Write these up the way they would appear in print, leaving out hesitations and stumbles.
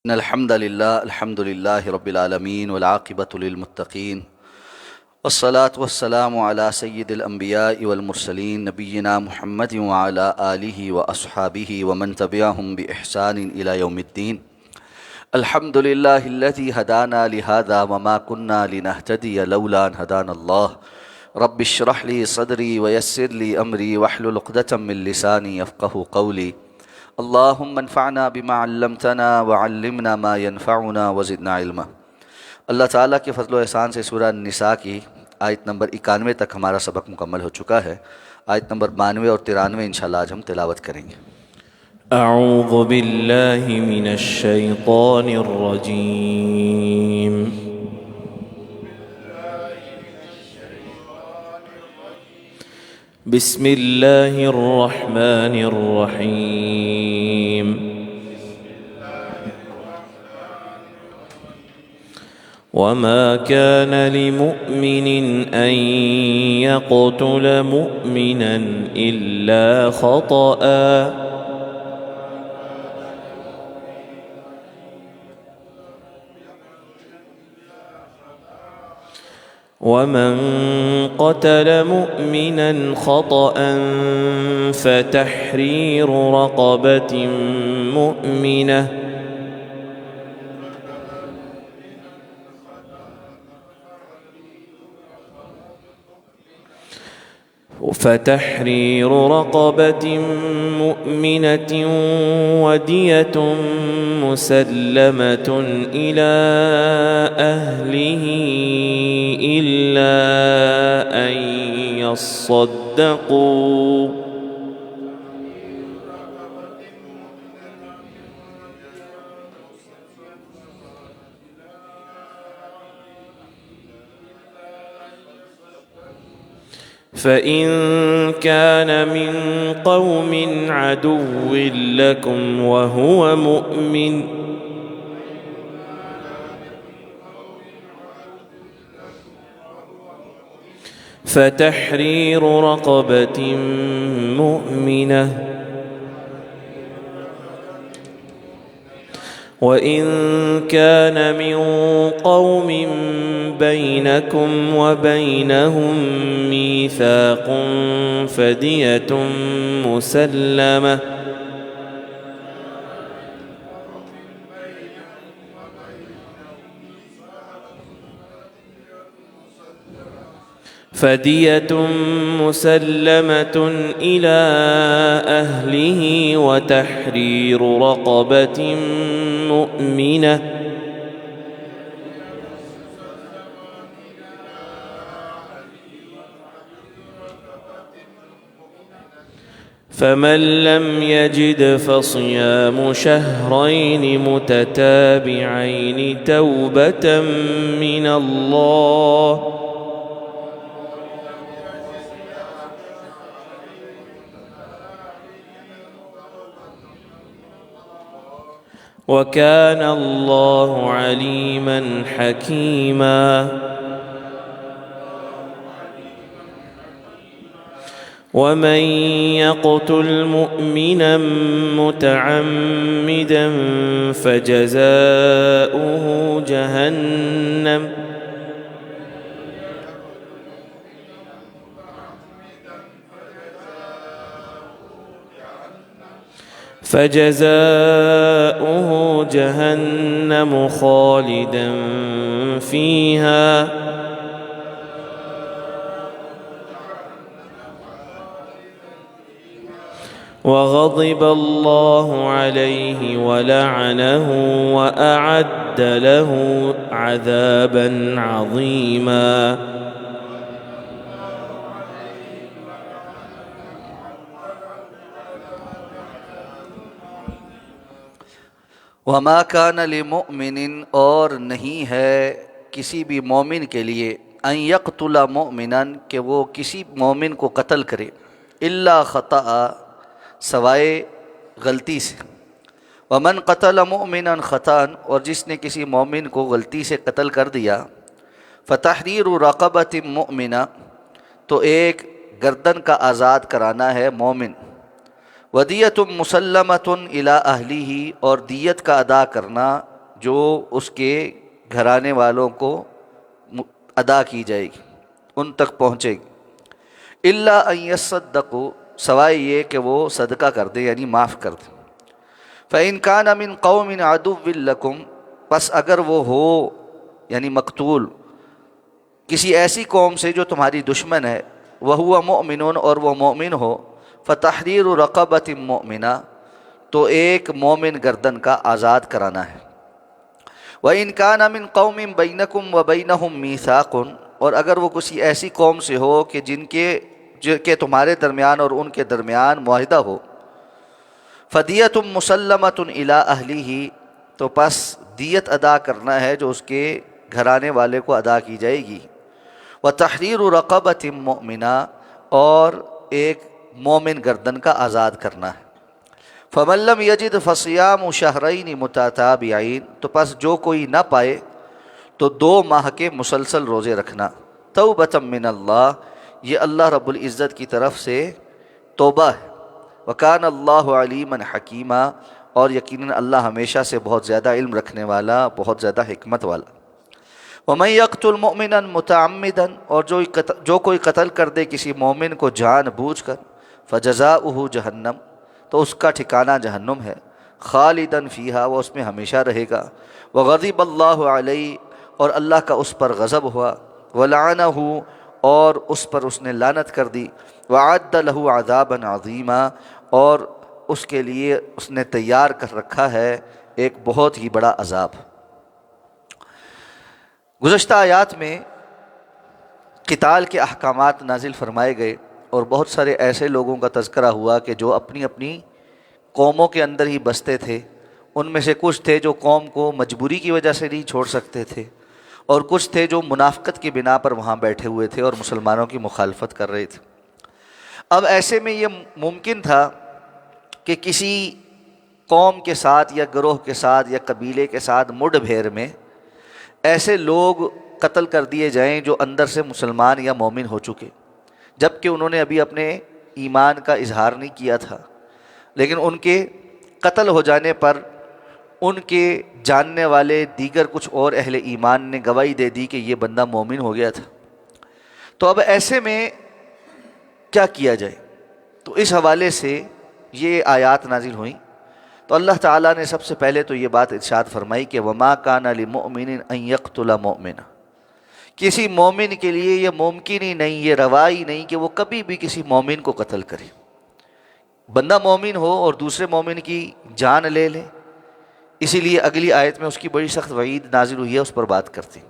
إن الحمد لله رب العالمين والعاقبة للمتقين والصلاة والسلام على سيد الأنبياء والمرسلين نبينا محمد وعلى آله وأصحابه ومن تبعهم بإحسان إلى يوم الدين. الحمد لله الذي هدانا لهذا وما كنا لنهتدي لولا أن هدانا الله. رب اشرح لي صدري ويسر لي أمري واحلل عقدة من لساني يفقه قولي. اللهم انفعنا بما علمتنا وعلمنا ما ينفعنا وزدنا علما۔ اللہ تعالیٰ کے فضل و احسان سے سورہ النساء کی آیت نمبر 91 تک ہمارا سبق مکمل ہو چکا ہے۔ آیت نمبر 92 اور 93 انشاءاللہ آج ہم تلاوت کریں گے۔ اعوذ باللہ من الشیطان الرجیم بسم اللہ الرحمن الرحیم وما كان لمؤمن أن يقتل مؤمنا إلا خطأ ومن قتل مؤمنا خطأ فتحرير رقبة مؤمنة ودية مسلمة إلى أهله إلا أن يصدقوا فإن كان من قوم عدو لكم وهو مؤمن فتحرير رقبة مؤمنة وإن كان من قوم بينكم وبينهم ميثاق فدية مسلمة إلى أهله وتحرير رقبة مؤمنة فمن لم يجد فصيام شهرين متتابعين توبة من الله وكان الله عليما حكيما ومن يقتل مؤمنا متعمدا فجزاؤه جهنم خالدا فيها وغضب الله عليه ولعنه وأعد له عذابا عظيما وما كان لمؤمن اور نہیں ہے کسی بھی مومن کے لیے ان یقتل مؤمنا کہ وہ کسی مومن کو قتل کرے الا خطأ سوائے غلطی سے ومن قتل مؤمنا خطأ اور جس نے کسی مومن کو غلطی سے قتل کر دیا فتحریر رقبۃ مؤمنہ تو ایک گردن کا آزاد کرانا ہے مومن ودیت مسلمۃ الی اہلہ اور دیت کا ادا کرنا جو اس کے گھرانے والوں کو ادا کی جائے گی، ان تک پہنچے گی۔ الا ان یصدقوا، سوائے یہ کہ وہ صدقہ کر دے یعنی معاف کر دے۔ فإن كان من قوم عدو لكم، پس اگر وہ ہو یعنی مقتول کسی ایسی قوم سے جو تمہاری دشمن ہے، وہو مؤمن، اور وہ مومن ہو، فتحریر رقبۃ مؤمنہ، تو ایک مومن گردن کا آزاد کرانا ہے۔ وإن كان من قوم بينكم وبينهم ميثاق، اور اگر وہ کسی ایسی قوم سے ہو کہ جن کے تمہارے درمیان اور ان کے درمیان معاہدہ ہو، فدیۃ مسلمۃ الی اہلہ، تو پس دیت ادا کرنا ہے جو اس کے گھرانے والے کو ادا کی جائے گی۔ وتحریر رقبۃ مؤمنہ، اور ایک مومن گردن کا آزاد کرنا ہے۔ فمن لم یجد فصیام شہرین متتابعین، تو پس جو کوئی نہ پائے تو 2 ماہ کے مسلسل روزے رکھنا۔ توبۃ من اللہ، یہ اللہ رب العزت کی طرف سے توبہ ہے۔ وکان اللہ علیما حکیما، اور یقیناً اللہ ہمیشہ سے بہت زیادہ علم رکھنے والا، بہت زیادہ حکمت والا۔ ومن یقتل مؤمنا متعمدا، اور جو کوئی قتل کر دے کسی مومن کو جان بوجھ کر، فجزاؤہ جہنم، تو اس کا ٹھکانہ جہنم ہے، خالدا فیہا، وہ اس میں ہمیشہ رہے گا۔ وغضب اللہ علیہ، اور اللہ کا اس پر غضب ہوا، ولعنہ، اور اس پر اس نے لعنت کر دی، وعد لہ عذابا عظیما، اور اس کے لیے اس نے تیار کر رکھا ہے ایک بہت ہی بڑا عذاب۔ گزشتہ آیات میں قتال کے احکامات نازل فرمائے گئے، اور بہت سارے ایسے لوگوں کا تذکرہ ہوا کہ جو اپنی اپنی قوموں کے اندر ہی بستے تھے۔ ان میں سے کچھ تھے جو قوم کو مجبوری کی وجہ سے نہیں چھوڑ سکتے تھے، اور کچھ تھے جو منافقت کی بنا پر وہاں بیٹھے ہوئے تھے اور مسلمانوں کی مخالفت کر رہے تھے۔ اب ایسے میں یہ ممکن تھا کہ کسی قوم کے ساتھ یا گروہ کے ساتھ یا قبیلے کے ساتھ مڈ بھیڑ میں ایسے لوگ قتل کر دیے جائیں جو اندر سے مسلمان یا مومن ہو چکے، جبکہ انہوں نے ابھی اپنے ایمان کا اظہار نہیں کیا تھا، لیکن ان کے قتل ہو جانے پر ان کے جاننے والے دیگر کچھ اور اہل ایمان نے گواہی دے دی کہ یہ بندہ مومن ہو گیا تھا۔ تو اب ایسے میں کیا کیا جائے؟ تو اس حوالے سے یہ آیات نازل ہوئیں۔ تو اللہ تعالیٰ نے سب سے پہلے تو یہ بات ارشاد فرمائی کہ وما کان لمؤمن ان یقتل مؤمنا، کسی مومن کے لیے یہ ممکن ہی نہیں، یہ روا ہی نہیں کہ وہ کبھی بھی کسی مومن کو قتل کرے۔ بندہ مومن ہو اور دوسرے مومن کی جان لے لے، اسی لیے اگلی آیت میں اس کی بڑی سخت وعید نازل ہوئی ہے، اس پر بات کرتے ہیں۔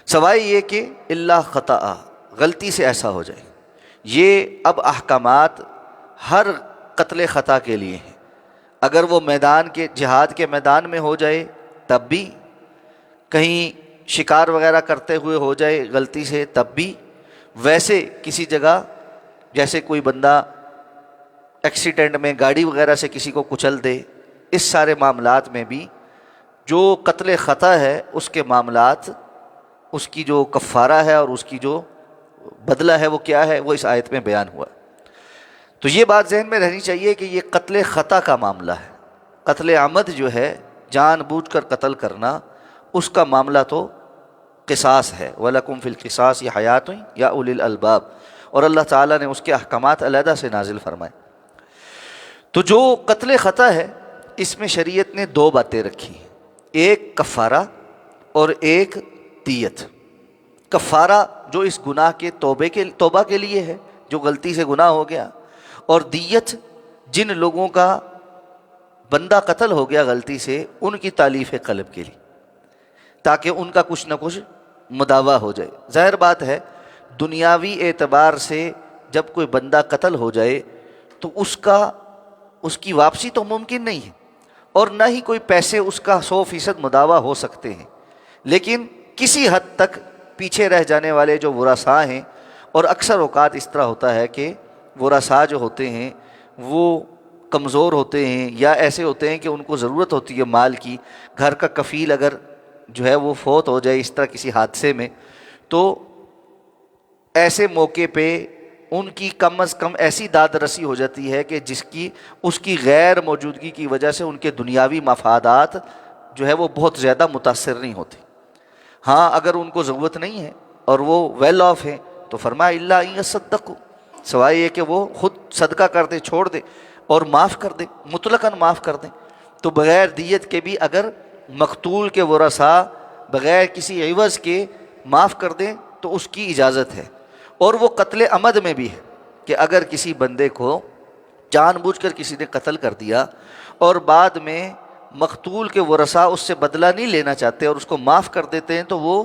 سوائے یہ کہ الا خطأ، غلطی سے ایسا ہو جائے۔ یہ اب احکامات ہر قتل خطا کے لیے ہیں۔ اگر وہ میدان کے جہاد کے میدان میں ہو جائے تب بھی، کہیں شکار وغیرہ کرتے ہوئے ہو جائے غلطی سے تب بھی، ویسے کسی جگہ جیسے کوئی بندہ ایکسیڈنٹ میں گاڑی وغیرہ سے کسی کو کچل دے، اس سارے معاملات میں بھی جو قتل خطا ہے اس کے معاملات، اس کی جو کفارہ ہے اور اس کی جو بدلہ ہے وہ کیا ہے، وہ اس آیت میں بیان ہوا۔ تو یہ بات ذہن میں رہنی چاہیے کہ یہ قتل خطا کا معاملہ ہے۔ قتل عمد جو ہے، جان بوجھ کر قتل کرنا، اس کا معاملہ تو قصاص ہے۔ وَلَكُمْ فِي الْقِصَاصِ حَيَاتٌ يَا أُولِي الْأَلْبَابِ، اور اللہ تعالیٰ نے اس کے احکامات علیحدہ سے نازل فرمائے۔ تو جو قتل خطا ہے اس میں شریعت نے 2 باتیں رکھی، ایک کفارہ اور ایک دیت۔ کفارہ جو اس گناہ کے توبہ کے لیے ہے، جو غلطی سے گناہ ہو گیا، اور دیت جن لوگوں کا بندہ قتل ہو گیا غلطی سے، ان کی تالیف قلب کے لیے، تاکہ ان کا کچھ نہ کچھ مداوع ہو جائے۔ ظاہر بات ہے دنیاوی اعتبار سے جب کوئی بندہ قتل ہو جائے تو اس کی واپسی تو ممکن نہیں ہے، اور نہ ہی کوئی پیسے اس کا 100% مداوع ہو سکتے ہیں، لیکن کسی حد تک پیچھے رہ جانے والے جو ورثاء ہیں، اور اکثر اوقات اس طرح ہوتا ہے کہ ورثاء جو ہوتے ہیں وہ کمزور ہوتے ہیں یا ایسے ہوتے ہیں کہ ان کو ضرورت ہوتی ہے مال کی، گھر کا کفیل اگر جو ہے وہ فوت ہو جائے اس طرح کسی حادثے میں، تو ایسے موقع پہ ان کی کم از کم ایسی داد رسی ہو جاتی ہے کہ اس کی غیر موجودگی کی وجہ سے ان کے دنیاوی مفادات جو ہے وہ بہت زیادہ متاثر نہیں ہوتے. ہاں اگر ان کو ضرورت نہیں ہے اور وہ ویل آف ہے تو فرمایا الا ان یصدقوا، سوائے یہ کہ وہ خود صدقہ کر دے، چھوڑ دے اور معاف کر دے، مطلقاً معاف کر دیں. تو بغیر دیت کے بھی اگر مقتول کے ورثاء بغیر کسی عوض کے معاف کر دیں تو اس کی اجازت ہے. اور وہ قتل عمد میں بھی ہے کہ اگر کسی بندے کو جان بوجھ کر کسی نے قتل کر دیا اور بعد میں مقتول کے ورثاء اس سے بدلہ نہیں لینا چاہتے اور اس کو معاف کر دیتے ہیں تو وہ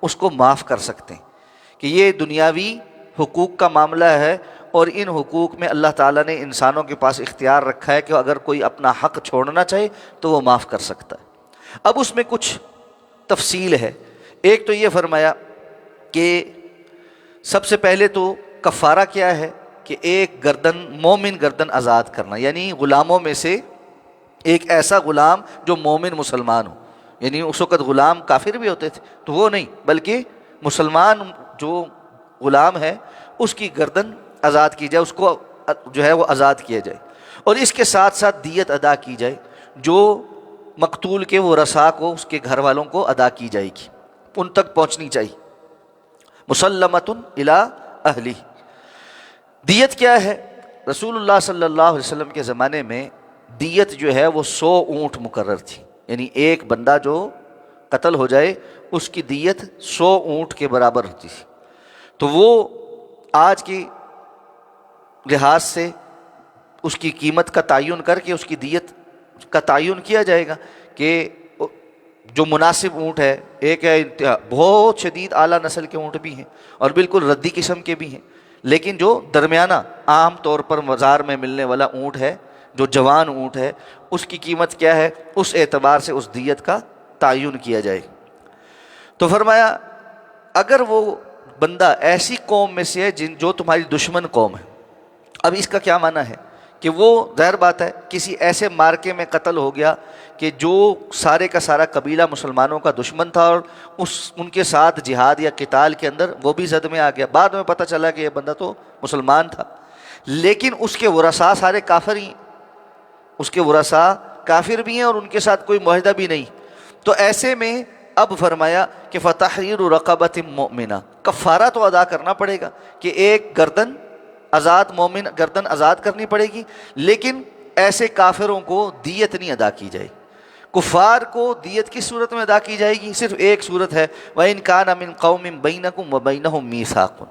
اس کو معاف کر سکتے ہیں کہ یہ دنیاوی حقوق کا معاملہ ہے. اور ان حقوق میں اللہ تعالیٰ نے انسانوں کے پاس اختیار رکھا ہے کہ اگر کوئی اپنا حق چھوڑنا چاہے تو وہ معاف کر سکتا ہے. اب اس میں کچھ تفصیل ہے. ایک تو یہ فرمایا کہ سب سے پہلے تو کفارہ کیا ہے کہ ایک مومن گردن آزاد کرنا، یعنی غلاموں میں سے ایک ایسا غلام جو مومن مسلمان ہو. یعنی اس وقت غلام کافر بھی ہوتے تھے تو وہ نہیں، بلکہ مسلمان جو غلام ہے اس کی گردن آزاد کی جائے، اس کو جو ہے وہ آزاد کیا جائے. اور اس کے ساتھ ساتھ دیت ادا کی جائے جو مقتول کے ورثاء کو اس کے گھر والوں کو ادا کی جائے گی، ان تک پہنچنی چاہیے. مسلمۃ الی اہلہ. دیت کیا ہے؟ رسول اللہ صلی اللہ علیہ وسلم کے زمانے میں دیت جو ہے وہ 100 اونٹ مقرر تھی. یعنی ایک بندہ جو قتل ہو جائے اس کی دیت 100 اونٹ کے برابر ہوتی تھی. تو وہ آج کی لحاظ سے اس کی قیمت کا تعین کر کے اس کی دیت کا تعین کیا جائے گا کہ جو مناسب اونٹ ہے، ایک ہے بہت شدید اعلیٰ نسل کے اونٹ بھی ہیں اور بالکل ردی قسم کے بھی ہیں، لیکن جو درمیانہ عام طور پر بازار میں ملنے والا اونٹ ہے، جو جوان اونٹ ہے، اس کی قیمت کیا ہے، اس اعتبار سے اس دیت کا تعین کیا جائے. تو فرمایا اگر وہ بندہ ایسی قوم میں سے ہے جو تمہاری دشمن قوم ہے. اب اس کا کیا معنی ہے کہ وہ ظاہر بات ہے کسی ایسے مارکے میں قتل ہو گیا کہ جو سارے کا سارا قبیلہ مسلمانوں کا دشمن تھا اور ان کے ساتھ جہاد یا قتال کے اندر وہ بھی زد میں آ گیا. بعد میں پتہ چلا کہ یہ بندہ تو مسلمان تھا لیکن اس کے ورثاء سارے کافر ہی ہیں، اس کے ورثاء کافر بھی ہیں اور ان کے ساتھ کوئی معاہدہ بھی نہیں. تو ایسے میں اب فرمایا کہ فتحریر رقبۃ مؤمنہ، کفارہ تو ادا کرنا پڑے گا کہ ایک گردن آزاد، مومن گردن آزاد کرنی پڑے گی، لیکن ایسے کافروں کو دیت نہیں ادا کی جائے. کفار کو دیت کس صورت میں ادا کی جائے گی؟ صرف ایک صورت ہے، وَإِن كَانَ مِن قَوْمٍ بَيْنَكُمْ وَبَيْنَهُمْ مِيثَاقٌ.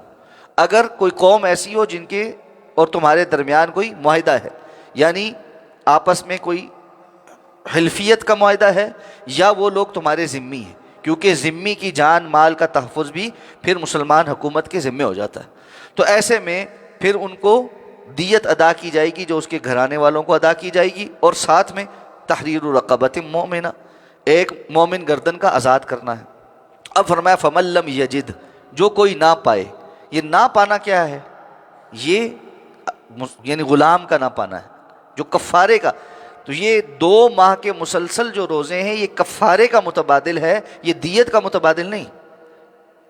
اگر کوئی قوم ایسی ہو جن کے اور تمہارے درمیان کوئی معاہدہ ہے، یعنی آپس میں کوئی حلفیت کا معاہدہ ہے یا وہ لوگ تمہارے ذمہ ہیں، کیونکہ ذمہ کی جان مال کا تحفظ بھی پھر مسلمان حکومت کے ذمہ ہو جاتا ہے. تو ایسے میں پھر ان کو دیت ادا کی جائے گی جو اس کے گھرانے والوں کو ادا کی جائے گی، اور ساتھ میں تحریر رقبۃ مؤمنہ، ایک مومن گردن کا آزاد کرنا ہے. اب فرمایا فمن لم یجد، جو کوئی نہ پائے. یہ نہ پانا کیا ہے؟ یہ یعنی غلام کا نہ پانا ہے جو کفارے کا. تو یہ 2 ماہ کے مسلسل جو روزے ہیں یہ کفارے کا متبادل ہے، یہ دیت کا متبادل نہیں.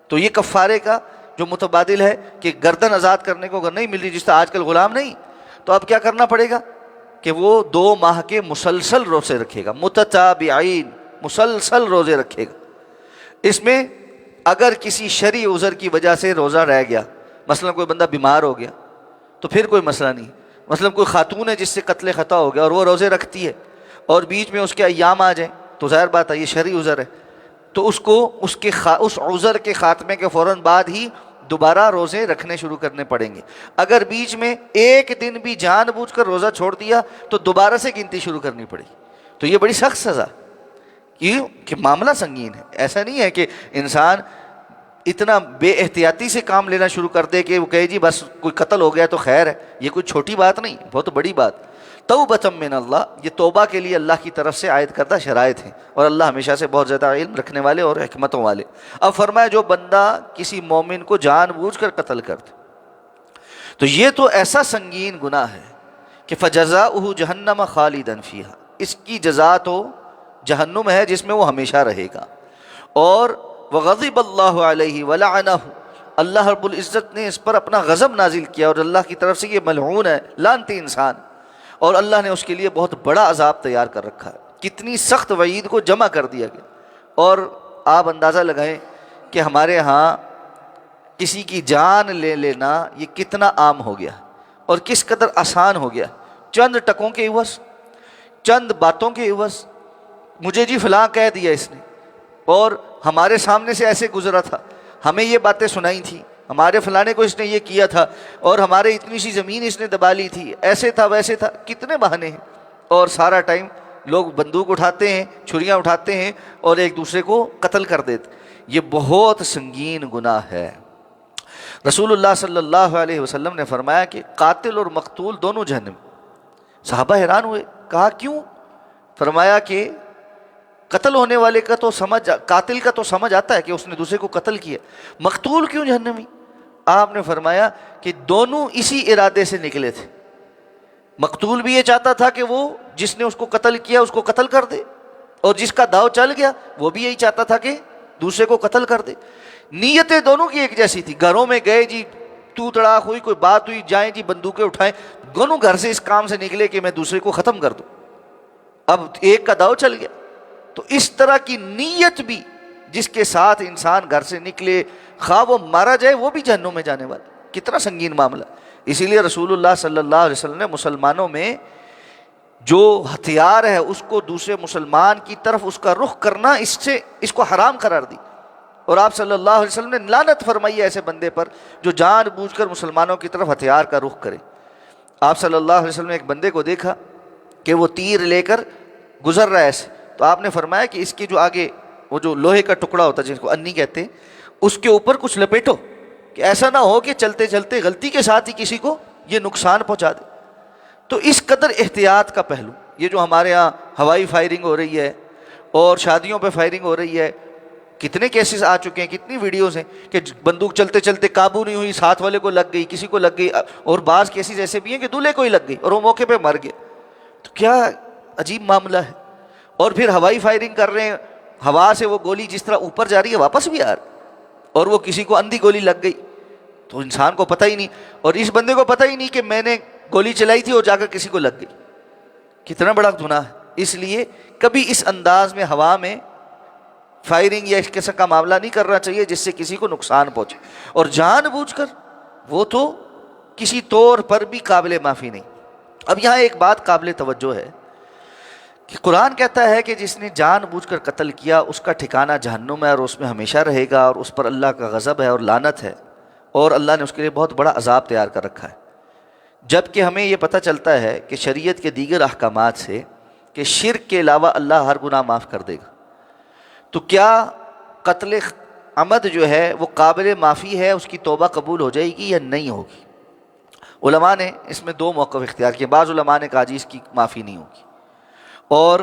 تو یہ کفارے کا جو متبادل ہے کہ گردن آزاد کرنے کو اگر نہیں مل رہی، جس طرح آج کل غلام نہیں، تو اب کیا کرنا پڑے گا کہ وہ 2 ماہ کے مسلسل روزے رکھے گا، متتابعین، مسلسل روزے رکھے گا. اس میں اگر کسی شرعی عذر کی وجہ سے روزہ رہ گیا، مثلا کوئی بندہ بیمار ہو گیا تو پھر کوئی مسئلہ نہیں. مثلا کوئی خاتون ہے جس سے قتل خطا ہو گیا اور وہ روزے رکھتی ہے اور بیچ میں اس کے ایام آ جائیں تو ظاہر بات ہے یہ شرعی عذر ہے، تو اس کو اس عذر کے خاتمے کے فوراً بعد ہی دوبارہ روزے رکھنے شروع کرنے پڑیں گے. اگر بیچ میں ایک دن بھی جان بوجھ کر روزہ چھوڑ دیا تو دوبارہ سے گنتی شروع کرنی پڑے گی. تو یہ بڑی سخت سزا، کیوں کہ معاملہ سنگین ہے. ایسا نہیں ہے کہ انسان اتنا بے احتیاطی سے کام لینا شروع کر دے کہ وہ کہے جی بس کوئی قتل ہو گیا تو خیر ہے. یہ کوئی چھوٹی بات نہیں، بہت بڑی بات. توبۃ من اللہ، یہ توبہ کے لیے اللہ کی طرف سے عائد کردہ شرائط ہیں، اور اللہ ہمیشہ سے بہت زیادہ علم رکھنے والے اور حکمتوں والے. اب فرمایا جو بندہ کسی مومن کو جان بوجھ کر قتل کر دے تو یہ تو ایسا سنگین گناہ ہے کہ فجزاؤہ جہنم خالدا فیہا، اس کی جزا تو جہنم ہے جس میں وہ ہمیشہ رہے گا. اور وغضب اللہ علیہ ولعنہ، اللہ رب العزت نے اس پر اپنا غضب نازل کیا اور اللہ کی طرف سے یہ ملعون ہے، لعنتی انسان، اور اللہ نے اس کے لیے بہت بڑا عذاب تیار کر رکھا ہے. کتنی سخت وعید کو جمع کر دیا گیا. اور آپ اندازہ لگائیں کہ ہمارے ہاں کسی کی جان لے لینا یہ کتنا عام ہو گیا اور کس قدر آسان ہو گیا. چند ٹکوں کے عوض، چند باتوں کے عوض، مجھے جی فلاں کہہ دیا اس نے، اور ہمارے سامنے سے ایسے گزرا تھا، ہمیں یہ باتیں سنائی تھی، ہمارے فلانے کو اس نے یہ کیا تھا، اور ہمارے اتنی سی زمین اس نے دبا لی تھی، ایسے تھا ویسے تھا. کتنے بہانے ہیں. اور سارا ٹائم لوگ بندوق اٹھاتے ہیں، چھریاں اٹھاتے ہیں اور ایک دوسرے کو قتل کر دیتے. یہ بہت سنگین گناہ ہے. رسول اللہ صلی اللہ علیہ وسلم نے فرمایا کہ قاتل اور مقتول دونوں جہنم. صحابہ حیران ہوئے، کہا کیوں؟ فرمایا کہ قتل ہونے والے کا تو قاتل کا تو سمجھ آتا ہے کہ اس نے دوسرے کو قتل کیا، مقتول کیوں جہنمی؟ آپ نے فرمایا کہ دونوں اسی ارادے سے نکلے تھے. مقتول بھی یہ چاہتا تھا کہ وہ جس نے اس کو قتل کیا اس کو قتل کر دے، اور جس کا داؤ چل گیا وہ بھی یہی چاہتا تھا کہ دوسرے کو قتل کر دے. نیتیں دونوں کی ایک جیسی تھی. گھروں میں گئے جی، تو تڑاک ہوئی، کوئی بات ہوئی، جائیں جی بندوقیں اٹھائیں، دونوں گھر سے اس کام سے نکلے کہ میں دوسرے کو ختم کر دوں. اب ایک کا داؤ چل گیا. تو اس طرح کی نیت بھی جس کے ساتھ انسان گھر سے نکلے، خواہ وہ مارا جائے، وہ بھی جہنم میں جانے والا. کتنا سنگین معاملہ. اسی لیے رسول اللہ صلی اللہ علیہ وسلم نے مسلمانوں میں جو ہتھیار ہے اس کو دوسرے مسلمان کی طرف اس کا رخ کرنا، اس کو حرام قرار دی. اور آپ صلی اللہ علیہ وسلم نے لعنت فرمائی ہے ایسے بندے پر جو جان بوجھ کر مسلمانوں کی طرف ہتھیار کا رخ کرے. آپ صلی اللہ علیہ وسلم نے ایک بندے کو دیکھا کہ وہ تیر لے کر گزر رہا ہے ایسے، تو آپ نے فرمایا کہ اس کی جو آگے وہ جو لوہے کا ٹکڑا ہوتا ہے جس کو انی کہتے ہیں، اس کے اوپر کچھ لپیٹو کہ ایسا نہ ہو کہ چلتے چلتے غلطی کے ساتھ ہی کسی کو یہ نقصان پہنچا دے. تو اس قدر احتیاط کا پہلو، یہ جو ہمارے ہاں ہوائی فائرنگ ہو رہی ہے اور شادیوں پہ فائرنگ ہو رہی ہے، کتنے کیسز آ چکے ہیں، کتنی ویڈیوز ہیں کہ بندوق چلتے چلتے قابو نہیں ہوئی، ساتھ والے کو لگ گئی، کسی کو لگ گئی، اور بعض کیسز ایسے بھی ہیں کہ دولہے کو ہی لگ گئی اور وہ موقع پہ مر گیا. تو کیا عجیب معاملہ ہے. اور پھر ہوائی فائرنگ کر رہے ہیں، ہوا سے وہ گولی جس طرح اوپر جا رہی ہے واپس بھی آ رہی، اور وہ کسی کو اندھی گولی لگ گئی تو انسان کو پتہ ہی نہیں، اور اس بندے کو پتہ ہی نہیں کہ میں نے گولی چلائی تھی اور جا کر کسی کو لگ گئی. کتنا بڑا گناہ ہے. اس لیے کبھی اس انداز میں ہوا میں فائرنگ یا اس قسم کا معاملہ نہیں کرنا چاہیے جس سے کسی کو نقصان پہنچے. اور جان بوجھ کر وہ تو کسی طور پر بھی قابل معافی نہیں. اب یہاں ایک بات قابل توجہ ہے کہ قرآن کہتا ہے کہ جس نے جان بوجھ کر قتل کیا اس کا ٹھکانہ جہنم ہے اور اس میں ہمیشہ رہے گا، اور اس پر اللہ کا غضب ہے اور لعنت ہے، اور اللہ نے اس کے لیے بہت بڑا عذاب تیار کر رکھا ہے. جبکہ ہمیں یہ پتہ چلتا ہے کہ شریعت کے دیگر احکامات سے کہ شرک کے علاوہ اللہ ہر گناہ معاف کر دے گا. تو کیا قتل عمد جو ہے وہ قابل معافی ہے، اس کی توبہ قبول ہو جائے گی یا نہیں ہوگی؟ علماء نے اس میں دو موقف اختیار کیے. بعض علماء نے کہا جی اس کی معافی نہیں ہوگی، اور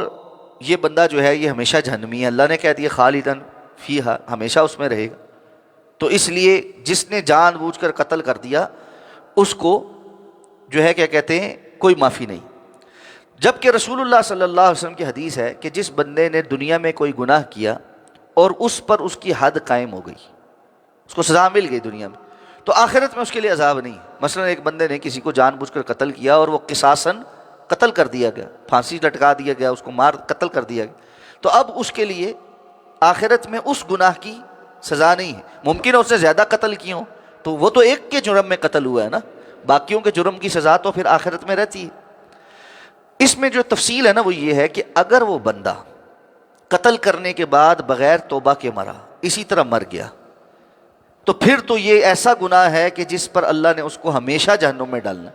یہ بندہ جو ہے یہ ہمیشہ جہنمی ہے. اللہ نے کہہ دیا خالدن فیہا، ہمیشہ اس میں رہے گا. تو اس لیے جس نے جان بوجھ کر قتل کر دیا اس کو جو ہے کیا کہتے ہیں کوئی معافی نہیں. جبکہ رسول اللہ صلی اللہ علیہ وسلم کی حدیث ہے کہ جس بندے نے دنیا میں کوئی گناہ کیا اور اس پر اس کی حد قائم ہو گئی، اس کو سزا مل گئی دنیا میں، تو آخرت میں اس کے لیے عذاب نہیں. مثلا ایک بندے نے کسی کو جان بوجھ کر قتل کیا اور وہ قصاصاً قتل کر دیا گیا، پھانسی لٹکا دیا گیا، اس کو قتل کر دیا گیا، تو اب اس کے لیے آخرت میں اس گناہ کی سزا نہیں ہے. ممکن ہے اس نے زیادہ قتل کیے ہوں، تو وہ تو ایک کے جرم میں قتل ہوا ہے نا، باقیوں کے جرم کی سزا تو پھر آخرت میں رہتی ہے. اس میں جو تفصیل ہے نا وہ یہ ہے کہ اگر وہ بندہ قتل کرنے کے بعد بغیر توبہ کے مرا، اسی طرح مر گیا، تو پھر تو یہ ایسا گناہ ہے کہ جس پر اللہ نے اس کو ہمیشہ جہنم میں ڈالنا،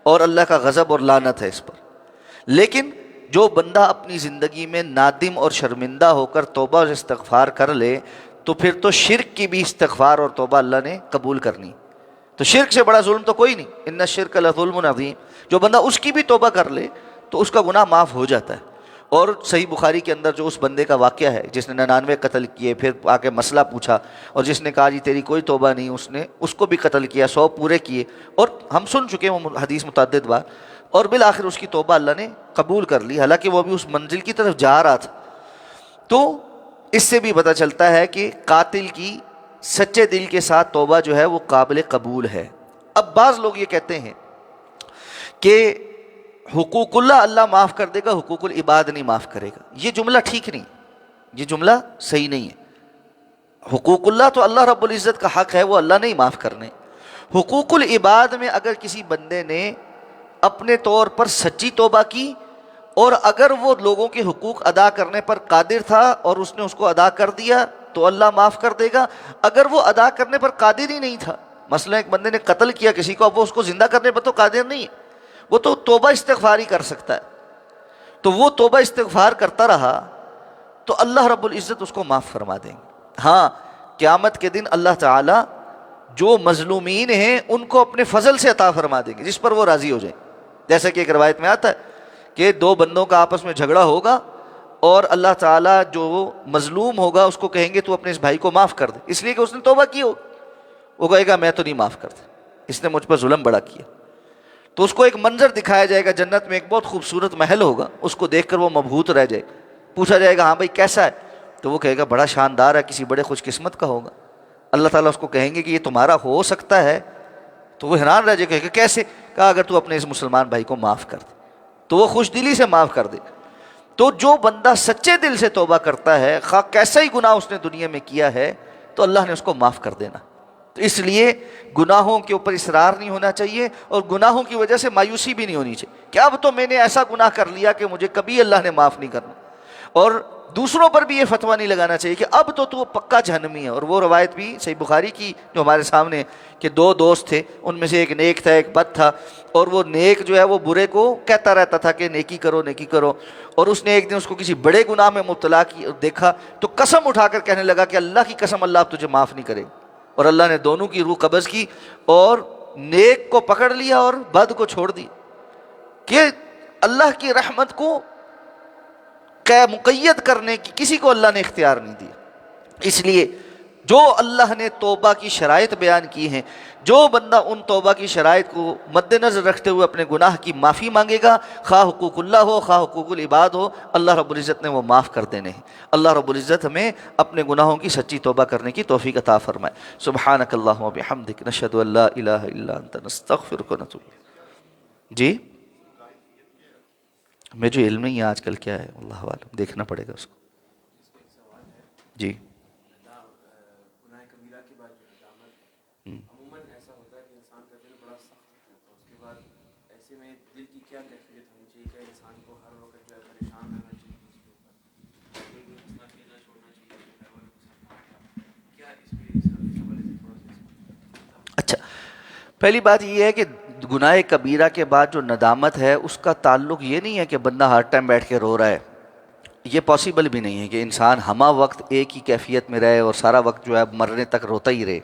اور اللہ کا غضب اور لعنت ہے اس پر. لیکن جو بندہ اپنی زندگی میں نادم اور شرمندہ ہو کر توبہ اور استغفار کر لے تو پھر تو شرک کی بھی استغفار اور توبہ اللہ نے قبول کرنی. تو شرک سے بڑا ظلم تو کوئی نہیں. ان الشرک لظلم عظیم. جو بندہ اس کی بھی توبہ کر لے تو اس کا گناہ معاف ہو جاتا ہے. اور صحیح بخاری کے اندر جو اس بندے کا واقعہ ہے جس نے 99 قتل کیے، پھر آ کے مسئلہ پوچھا اور جس نے کہا جی تیری کوئی توبہ نہیں، اس نے اس کو بھی قتل کیا، 100 پورے کیے، اور ہم سن چکے ہیں وہ حدیث متعدد بار، اور بالآخر اس کی توبہ اللہ نے قبول کر لی، حالانکہ وہ بھی اس منزل کی طرف جا رہا تھا. تو اس سے بھی پتہ چلتا ہے کہ قاتل کی سچے دل کے ساتھ توبہ جو ہے وہ قابل قبول ہے. اب بعض لوگ یہ کہتے ہیں کہ حقوق اللہ اللہ معاف کر دے گا، حقوق العباد نہیں معاف کرے گا، یہ جملہ ٹھیک نہیں، یہ جملہ صحیح نہیں ہے۔ حقوق اللہ تو اللہ رب العزت کا حق ہے، وہ اللہ نہیں معاف کرنے۔ حقوق العباد میں اگر کسی بندے نے اپنے طور پر سچی توبہ کی اور اگر وہ لوگوں کے حقوق ادا کرنے پر قادر تھا اور اس نے اس کو ادا کر دیا تو اللہ معاف کر دے گا۔ اگر وہ ادا کرنے پر قادر ہی نہیں تھا، مثلا ایک بندے نے قتل کیا کسی کو، اب وہ اس کو زندہ کرنے پر تو قادر نہیں ہے، وہ تو توبہ استغفار ہی کر سکتا ہے، تو وہ توبہ استغفار کرتا رہا تو اللہ رب العزت اس کو معاف فرما دیں گے۔ ہاں، قیامت کے دن اللہ تعالی جو مظلومین ہیں ان کو اپنے فضل سے عطا فرما دیں گے جس پر وہ راضی ہو جائیں، جیسا کہ ایک روایت میں آتا ہے کہ دو بندوں کا آپس میں جھگڑا ہوگا اور اللہ تعالیٰ جو مظلوم ہوگا اس کو کہیں گے تو اپنے اس بھائی کو معاف کر دے، اس لیے کہ اس نے توبہ کی ہو، وہ کہے گا میں تو نہیں معاف کرتا، اس نے مجھ پر ظلم بڑا کیا۔ تو اس کو ایک منظر دکھایا جائے گا، جنت میں ایک بہت خوبصورت محل ہوگا، اس کو دیکھ کر وہ مبہوت رہ جائے، پوچھا جائے گا ہاں بھائی کیسا ہے، تو وہ کہے گا بڑا شاندار ہے، کسی بڑے خوش قسمت کا ہوگا۔ اللہ تعالیٰ اس کو کہیں گے کہ یہ تمہارا ہو سکتا ہے، تو وہ حیران رہ جائے، کہے گا کیسے؟ کہا اگر تو اپنے اس مسلمان بھائی کو معاف کر دے تو وہ خوش دلی سے معاف کر دے۔ تو جو بندہ سچے دل سے توبہ کرتا ہے، خواہ کیسا ہی گناہ اس نے دنیا میں کیا ہے، تو اللہ نے اس کو معاف کر دینا۔ تو اس لیے گناہوں کے اوپر اصرار نہیں ہونا چاہیے اور گناہوں کی وجہ سے مایوسی بھی نہیں ہونی چاہیے کہ اب تو میں نے ایسا گناہ کر لیا کہ مجھے کبھی اللہ نے معاف نہیں کرنا، اور دوسروں پر بھی یہ فتویٰ نہیں لگانا چاہیے کہ اب تو پکا جہنمی ہے۔ اور وہ روایت بھی صحیح بخاری کی جو ہمارے سامنے کہ دو دوست تھے، ان میں سے ایک نیک تھا ایک بد تھا، اور وہ نیک جو ہے وہ برے کو کہتا رہتا تھا کہ نیکی کرو نیکی کرو، اور اس نے ایک دن اس کو کسی بڑے گناہ میں مبتلا دیکھا تو قسم اٹھا کر کہنے لگا کہ اللہ کی قسم اللہ اب تجھے معاف نہیں کرے، اور اللہ نے دونوں کی روح قبض کی اور نیک کو پکڑ لیا اور بد کو چھوڑ دی، کہ اللہ کی رحمت کو مقید کرنے کی کسی کو اللہ نے اختیار نہیں دیا۔ اس لیے جو اللہ نے توبہ کی شرائط بیان کی ہیں، جو بندہ ان توبہ کی شرائط کو مد نظر رکھتے ہوئے اپنے گناہ کی معافی مانگے گا، خواہ حقوق اللہ ہو خواہ حقوق العباد ہو، اللہ رب العزت نے وہ معاف کر دینے ہیں۔ اللہ رب العزت ہمیں اپنے گناہوں کی سچی توبہ کرنے کی توفیق عطا فرمائے۔ سبحانک اللہم و بحمدک، نشہد ان لا الہ الا انت، نستغفرک و نتوب الیک۔ جی میں جو علم نہیں ہے آج کل کیا ہے اللہ عالم، دیکھنا پڑے گا اس کو۔ جی اچھا، پہلی بات یہ ہے کہ گناہ کبیرہ کے بعد جو ندامت ہے اس کا تعلق یہ نہیں ہے کہ بندہ ہر ٹائم بیٹھ کے رو رہا ہے، یہ پاسبل بھی نہیں ہے کہ انسان ہمہ وقت ایک ہی کیفیت میں رہے اور سارا وقت جو ہے مرنے تک روتا ہی رہے۔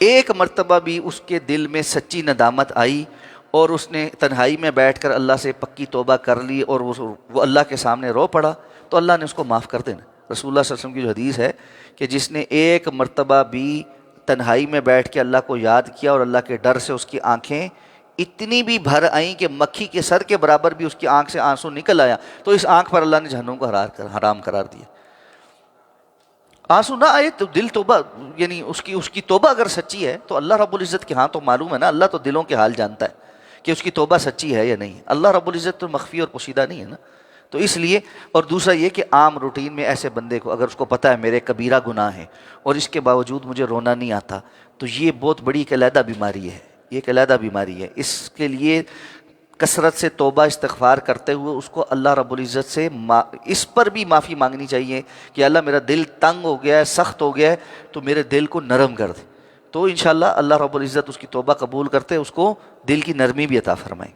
ایک مرتبہ بھی اس کے دل میں سچی ندامت آئی اور اس نے تنہائی میں بیٹھ کر اللہ سے پکی توبہ کر لی اور وہ اللہ کے سامنے رو پڑا تو اللہ نے اس کو معاف کر دینا۔ رسول اللہ صلی اللہ علیہ وسلم کی جو حدیث ہے کہ جس نے ایک مرتبہ بھی تنہائی میں بیٹھ کے اللہ کو یاد کیا اور اللہ کے ڈر سے اس کی آنکھیں اتنی بھی بھر آئیں کہ مکھی کے سر کے برابر بھی اس کی آنکھ سے آنسو نکل آیا، تو اس آنکھ پر اللہ نے جہنم کو حرام قرار دیا۔ آنسو نہ آئے تو دل توبہ، یعنی اس کی توبہ اگر سچی ہے تو اللہ رب العزت کے ہاں تو معلوم ہے نا، اللہ تو دلوں کے حال جانتا ہے کہ اس کی توبہ سچی ہے یا نہیں۔ اللہ رب العزت تو مخفی اور پوشیدہ نہیں ہے نا، تو اس لیے۔ اور دوسرا یہ کہ عام روٹین میں ایسے بندے کو اگر اس کو پتہ ہے میرے کبیرہ گناہ ہیں اور اس کے باوجود مجھے رونا نہیں آتا، تو یہ بہت بڑی ایک علیحدہ بیماری ہے، یہ ایک علیحدہ بیماری ہے۔ اس کے لیے کثرت سے توبہ استغفار کرتے ہوئے اس کو اللہ رب العزت سے اس پر بھی معافی مانگنی چاہیے کہ اللہ میرا دل تنگ ہو گیا ہے، سخت ہو گیا ہے، تو میرے دل کو نرم کر دے، تو انشاءاللہ اللہ رب العزت اس کی توبہ قبول کرتے اس کو دل کی نرمی بھی عطا فرمائے۔